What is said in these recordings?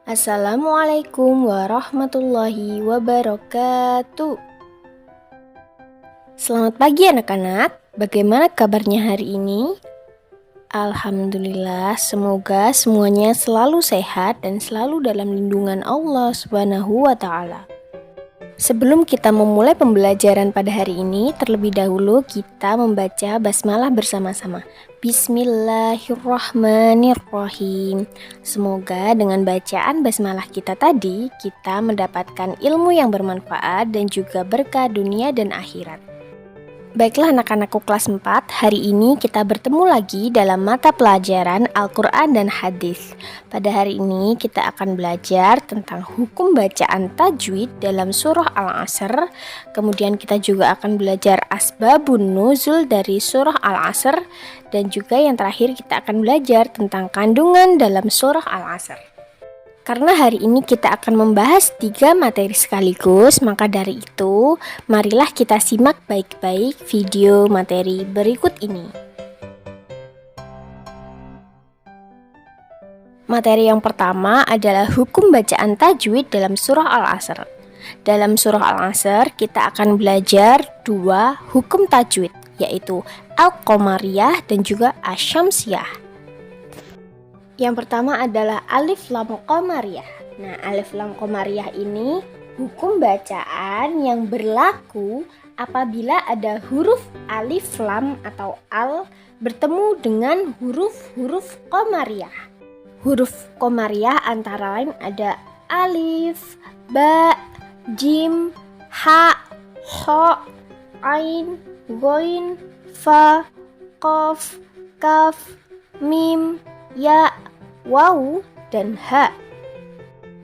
Assalamualaikum warahmatullahi wabarakatuh. Selamat pagi anak-anak, bagaimana kabarnya hari ini? Alhamdulillah, semoga semuanya selalu sehat dan selalu dalam lindungan Allah Subhanahu wa Ta'ala. Sebelum kita memulai pembelajaran pada hari ini, terlebih dahulu kita membaca basmalah bersama-sama. Bismillahirrahmanirrahim. Semoga dengan bacaan basmalah kita tadi, kita mendapatkan ilmu yang bermanfaat dan juga berkah dunia dan akhirat. Baiklah anak-anakku kelas 4, hari ini kita bertemu lagi dalam mata pelajaran Al-Quran dan Hadis. Pada hari ini kita akan belajar tentang hukum bacaan tajwid dalam surah Al-Asr. Kemudian kita juga akan belajar asbabun nuzul dari surah Al-Asr. Dan juga yang terakhir kita akan belajar tentang kandungan dalam surah Al-Asr. Karena hari ini kita akan membahas 3 materi sekaligus, maka dari itu, marilah kita simak baik-baik video materi berikut ini. Materi yang pertama adalah hukum bacaan tajwid dalam surah Al-Asr. Dalam surah Al-Asr, kita akan belajar 2 hukum tajwid, yaitu Al-Qamariyah dan juga Asy-Syamsiyah. Yang pertama adalah alif lam qamariyah. Nah, alif lam qamariyah ini hukum bacaan yang berlaku apabila ada huruf alif lam atau al bertemu dengan huruf-huruf qamariyah. Huruf qamariyah antara lain ada alif, ba, jim, ha, kha, ain, ghain, fa, qaf, kaf, mim, ya, waw, dan ha.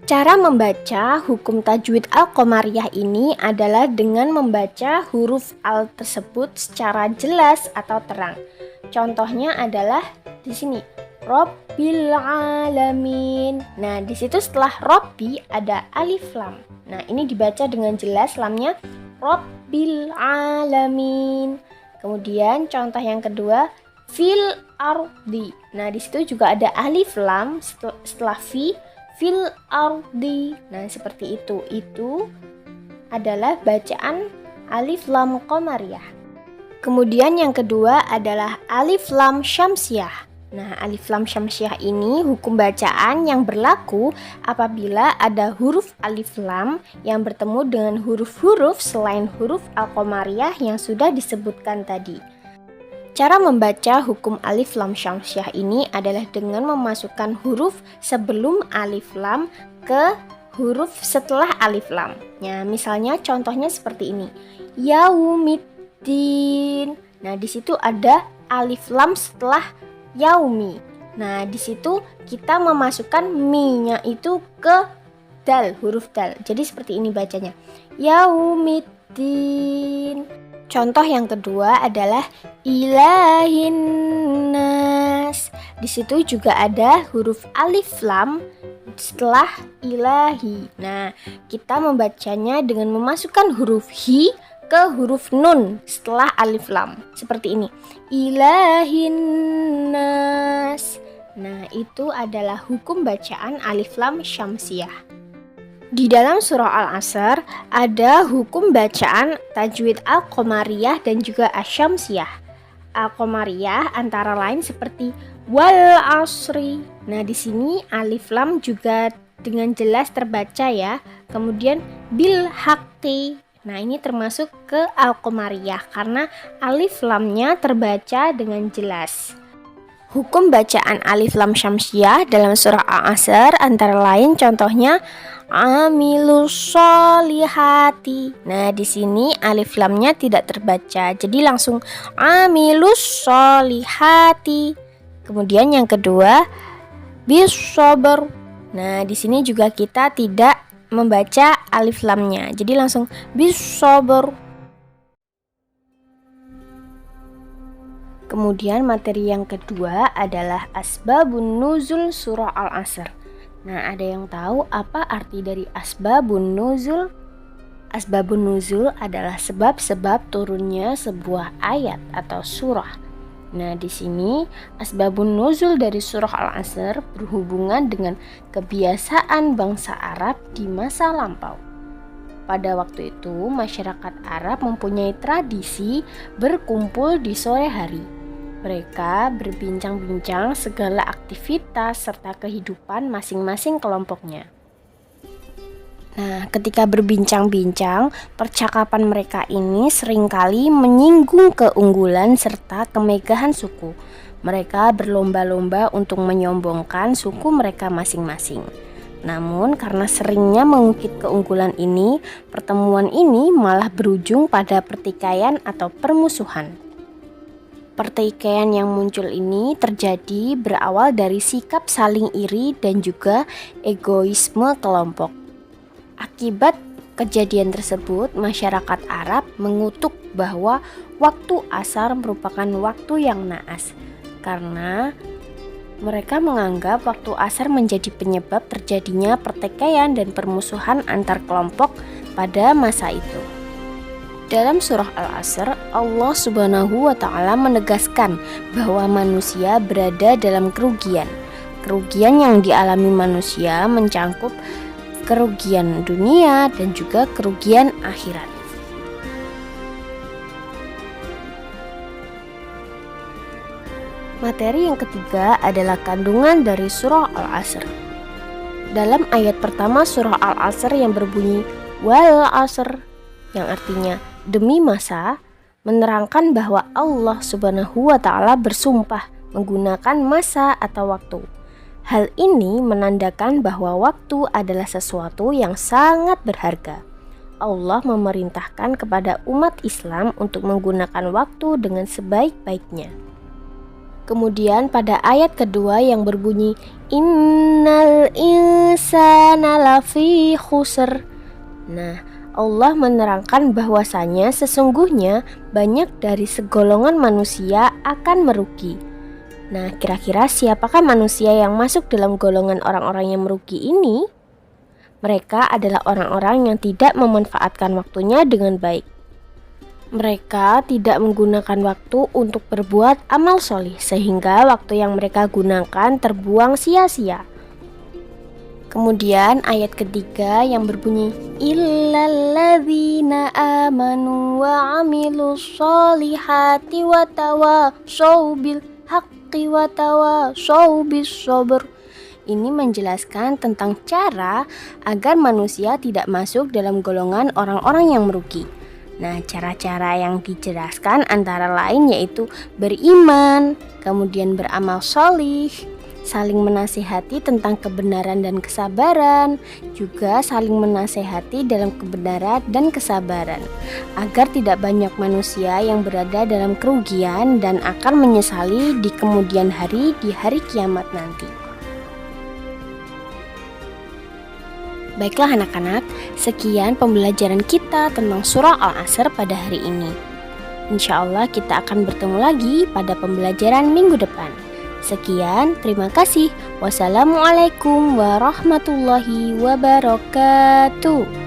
Cara membaca hukum tajwid Al-Qamariyah ini adalah dengan membaca huruf al tersebut secara jelas atau terang. Contohnya adalah di sini, Rabbil alamin. Nah, di situ setelah Rabbi ada alif lam. Nah, ini dibaca dengan jelas lamnya Rabbil alamin. Kemudian contoh yang kedua, fil ardi. Nah, di situ juga ada alif lam setelah fil ardi. Nah, seperti itu. Itu adalah bacaan alif lam qamariyah. Kemudian yang kedua adalah alif lam syamsiyah. Nah, alif lam syamsiyah ini hukum bacaan yang berlaku apabila ada huruf alif lam yang bertemu dengan huruf-huruf selain huruf al-qamariyah yang sudah disebutkan tadi. Cara membaca hukum alif lam syamsiyah ini adalah dengan memasukkan huruf sebelum alif lam ke huruf setelah alif lam. Ya, misalnya contohnya seperti ini. Yaumiddin. Nah, di situ ada alif lam setelah yaumi. Nah, di situ kita memasukkan mi-nya itu ke dal, huruf dal. Jadi seperti ini bacanya. Yaumiddin. Contoh yang kedua adalah ilahin nas. Di situ juga ada huruf alif lam setelah ilahi. Nah, kita membacanya dengan memasukkan huruf hi ke huruf nun setelah alif lam. Seperti ini. Ilahin nas. Nah, itu adalah hukum bacaan alif lam syamsiyah. Di dalam surah Al-Asr ada hukum bacaan tajwid Al-Qamariyah dan juga Asy-Syamsiyah. Al-Qamariyah antara lain seperti wal asri. Nah, di sini alif lam juga dengan jelas terbaca ya. Kemudian bil haqqi. Nah, ini termasuk ke Al-Qamariyah karena alif lamnya terbaca dengan jelas. Hukum bacaan alif lam syamsiyah dalam surah Al-Asr antara lain contohnya amilus solihati. Nah, di sini alif lamnya tidak terbaca, jadi langsung amilus solihati. Kemudian yang kedua, bisabar. Nah, di sini juga kita tidak membaca alif lamnya, jadi langsung bisabar. Kemudian materi yang kedua adalah asbabun nuzul surah Al-Asr. Nah, ada yang tahu apa arti dari asbabun nuzul? Asbabun nuzul adalah sebab-sebab turunnya sebuah ayat atau surah. Nah, di sini asbabun nuzul dari surah Al-Asr berhubungan dengan kebiasaan bangsa Arab di masa lampau. Pada waktu itu, masyarakat Arab mempunyai tradisi berkumpul di sore hari. Mereka berbincang-bincang segala aktivitas serta kehidupan masing-masing kelompoknya. Nah, ketika berbincang-bincang, percakapan mereka ini seringkali menyinggung keunggulan serta kemegahan suku. Mereka berlomba-lomba untuk menyombongkan suku mereka masing-masing. Namun, karena seringnya mengungkit keunggulan ini, pertemuan ini malah berujung pada pertikaian atau permusuhan. Pertikaian yang muncul ini terjadi berawal dari sikap saling iri dan juga egoisme kelompok. Akibat kejadian tersebut, masyarakat Arab mengutuk bahwa waktu asar merupakan waktu yang naas karena mereka menganggap waktu asar menjadi penyebab terjadinya pertikaian dan permusuhan antar kelompok pada masa itu. Dalam surah Al-Asr, Allah Subhanahu wa Ta'ala menegaskan bahwa manusia berada dalam kerugian. Kerugian yang dialami manusia mencangkup kerugian dunia dan juga kerugian akhirat. Materi yang ketiga adalah kandungan dari surah Al-Asr. Dalam ayat pertama surah Al-Asr yang berbunyi wal asr, yang artinya demi masa, menerangkan bahwa Allah Subhanahu wa Ta'ala bersumpah menggunakan masa atau waktu. Hal ini menandakan bahwa waktu adalah sesuatu yang sangat berharga. Allah memerintahkan kepada umat Islam untuk menggunakan waktu dengan sebaik-baiknya. Kemudian pada ayat kedua yang berbunyi innal insana lafi khusr. Nah, Allah menerangkan bahwasanya sesungguhnya banyak dari segolongan manusia akan merugi. Nah, kira-kira siapakah manusia yang masuk dalam golongan orang-orang yang merugi ini? Mereka adalah orang-orang yang tidak memanfaatkan waktunya dengan baik. Mereka tidak menggunakan waktu untuk berbuat amal solih, sehingga waktu yang mereka gunakan terbuang sia-sia. Kemudian ayat ketiga yang berbunyi illalladzina amanu wa amilus solihati wa tawashaw bil haqqi wa tawashaw bis sabr. Ini menjelaskan tentang cara agar manusia tidak masuk dalam golongan orang-orang yang merugi. Nah, cara-cara yang dijelaskan antara lain yaitu beriman, kemudian beramal solih, saling menasihati tentang kebenaran dan kesabaran, juga saling menasihati dalam kebenaran dan kesabaran, agar tidak banyak manusia yang berada dalam kerugian dan akan menyesali di kemudian hari di hari kiamat nanti. Baiklah anak-anak, sekian pembelajaran kita tentang surah Al-Asr pada hari ini. Insya Allah kita akan bertemu lagi pada pembelajaran minggu depan. Sekian, terima kasih. Wassalamualaikum warahmatullahi wabarakatuh.